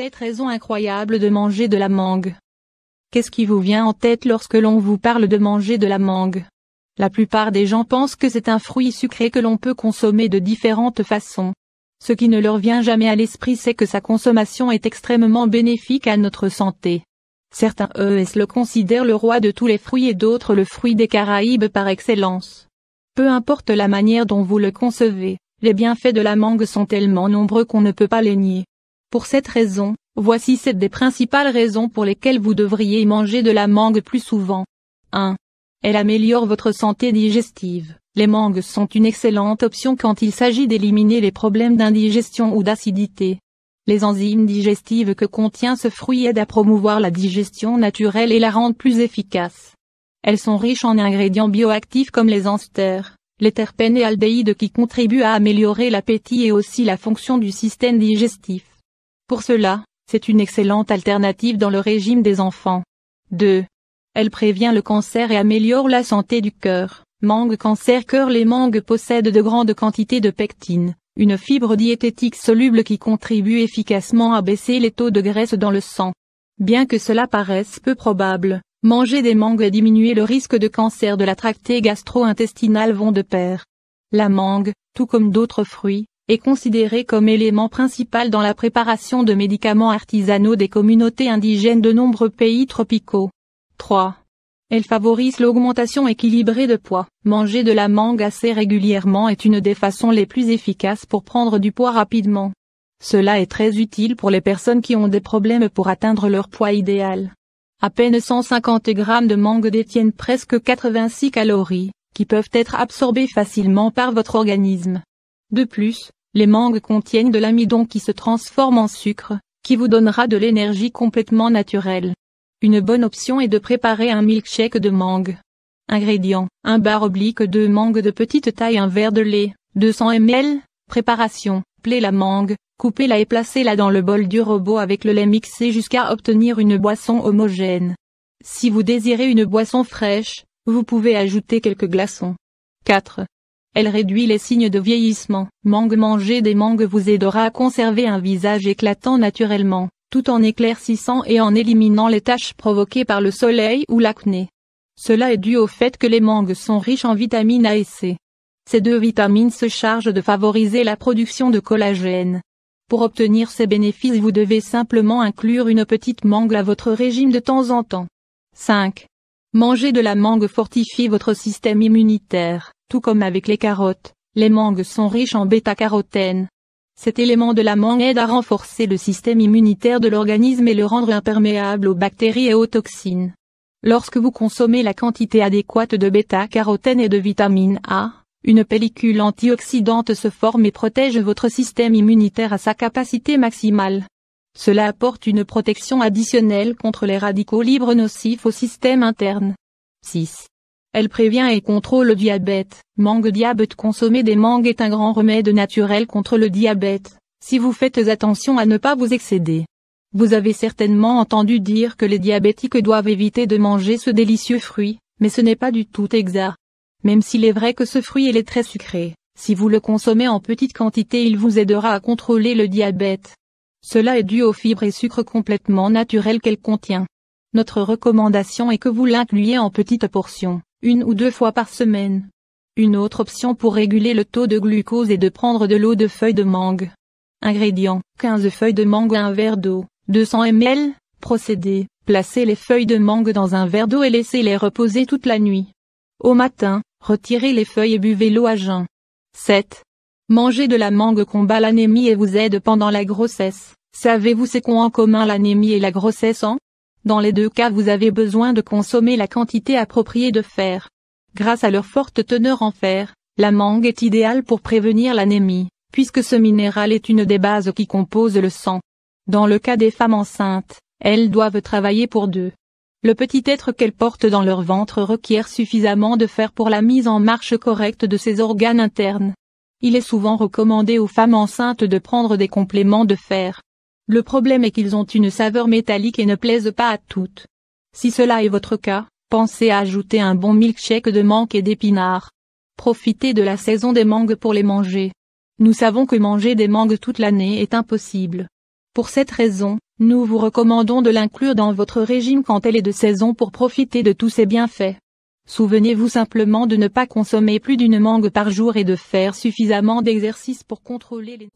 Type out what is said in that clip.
cette raison incroyable de manger de la mangue. Qu'est-ce qui vous vient en tête lorsque l'on vous parle de manger de la mangue? La plupart des gens pensent que c'est un fruit sucré que l'on peut consommer de différentes façons. Ce qui ne leur vient jamais à l'esprit, c'est que sa consommation est extrêmement bénéfique à notre santé. Certains le considèrent le roi de tous les fruits et d'autres le fruit des Caraïbes par excellence. Peu importe la manière dont vous le concevez, les bienfaits de la mangue sont tellement nombreux qu'on ne peut pas les nier. Pour cette raison, voici 7 des principales raisons pour lesquelles vous devriez manger de la mangue plus souvent. 1. Elle améliore votre santé digestive. Les mangues sont une excellente option quand il s'agit d'éliminer les problèmes d'indigestion ou d'acidité. Les enzymes digestives que contient ce fruit aident à promouvoir la digestion naturelle et la rendent plus efficace. Elles sont riches en ingrédients bioactifs comme les esters, les terpènes et aldéhydes qui contribuent à améliorer l'appétit et aussi la fonction du système digestif. Pour cela, c'est une excellente alternative dans le régime des enfants. 2. Elle prévient le cancer et améliore la santé du cœur. Mangue cancer cœur. Les mangues possèdent de grandes quantités de pectine, une fibre diététique soluble qui contribue efficacement à baisser les taux de graisse dans le sang. Bien que cela paraisse peu probable, manger des mangues et diminuer le risque de cancer de la tracée gastro-intestinale vont de pair. La mangue, tout comme d'autres fruits, est considérée comme élément principal dans la préparation de médicaments artisanaux des communautés indigènes de nombreux pays tropicaux. 3. Elle favorise l'augmentation équilibrée de poids. Manger de la mangue assez régulièrement est une des façons les plus efficaces pour prendre du poids rapidement. Cela est très utile pour les personnes qui ont des problèmes pour atteindre leur poids idéal. À peine 150 grammes de mangue détiennent presque 86 calories, qui peuvent être absorbées facilement par votre organisme. De plus, les mangues contiennent de l'amidon qui se transforme en sucre, qui vous donnera de l'énergie complètement naturelle. Une bonne option est de préparer un milkshake de mangue. Ingrédients: 1 barre oblique de mangue de petite taille, un verre de lait, 200 ml. Préparation: pelez la mangue, coupez-la et placez-la dans le bol du robot avec le lait mixé jusqu'à obtenir une boisson homogène. Si vous désirez une boisson fraîche, vous pouvez ajouter quelques glaçons. 4. Elle réduit les signes de vieillissement. Manger des mangues vous aidera à conserver un visage éclatant naturellement, tout en éclaircissant et en éliminant les taches provoquées par le soleil ou l'acné. Cela est dû au fait que les mangues sont riches en vitamines A et C. Ces 2 vitamines se chargent de favoriser la production de collagène. Pour obtenir ces bénéfices, vous devez simplement inclure une petite mangue à votre régime de temps en temps. 5. Manger de la mangue fortifie votre système immunitaire. Tout comme avec les carottes, les mangues sont riches en bêta-carotène. Cet élément de la mangue aide à renforcer le système immunitaire de l'organisme et le rendre imperméable aux bactéries et aux toxines. Lorsque vous consommez la quantité adéquate de bêta-carotène et de vitamine A, une pellicule antioxydante se forme et protège votre système immunitaire à sa capacité maximale. Cela apporte une protection additionnelle contre les radicaux libres nocifs au système interne. 6. Elle prévient et contrôle le diabète. Diabète. Consommer des mangues est un grand remède naturel contre le diabète, si vous faites attention à ne pas vous excéder. Vous avez certainement entendu dire que les diabétiques doivent éviter de manger ce délicieux fruit, mais ce n'est pas du tout exact. Même s'il est vrai que ce fruit est très sucré, si vous le consommez en petite quantité, il vous aidera à contrôler le diabète. Cela est dû aux fibres et sucres complètement naturels qu'elle contient. Notre recommandation est que vous l'incluiez en petites portions, 1 ou 2 fois par semaine. Une autre option pour réguler le taux de glucose est de prendre de l'eau de feuilles de mangue. Ingrédients: 15 feuilles de mangue, un verre d'eau, 200 ml. Procédé: placez les feuilles de mangue dans un verre d'eau et laissez-les reposer toute la nuit. Au matin, retirez les feuilles et buvez l'eau à jeun. 7. Manger de la mangue combat l'anémie et vous aide pendant la grossesse. Savez-vous ce qu'ont en commun l'anémie et la grossesse? Dans les 2 cas, vous avez besoin de consommer la quantité appropriée de fer. Grâce à leur forte teneur en fer, la mangue est idéale pour prévenir l'anémie, puisque ce minéral est une des bases qui composent le sang. Dans le cas des femmes enceintes, elles doivent travailler pour 2. Le petit être qu'elles portent dans leur ventre requiert suffisamment de fer pour la mise en marche correcte de ses organes internes. Il est souvent recommandé aux femmes enceintes de prendre des compléments de fer. Le problème est qu'ils ont une saveur métallique et ne plaisent pas à toutes. Si cela est votre cas, pensez à ajouter un bon milkshake de mangue et d'épinards. Profitez de la saison des mangues pour les manger. Nous savons que manger des mangues toute l'année est impossible. Pour cette raison, Nous vous recommandons de l'inclure dans votre régime quand elle est de saison pour profiter de tous ses bienfaits. Souvenez-vous simplement de ne pas consommer plus d'une mangue par jour et de faire suffisamment d'exercice pour contrôler les...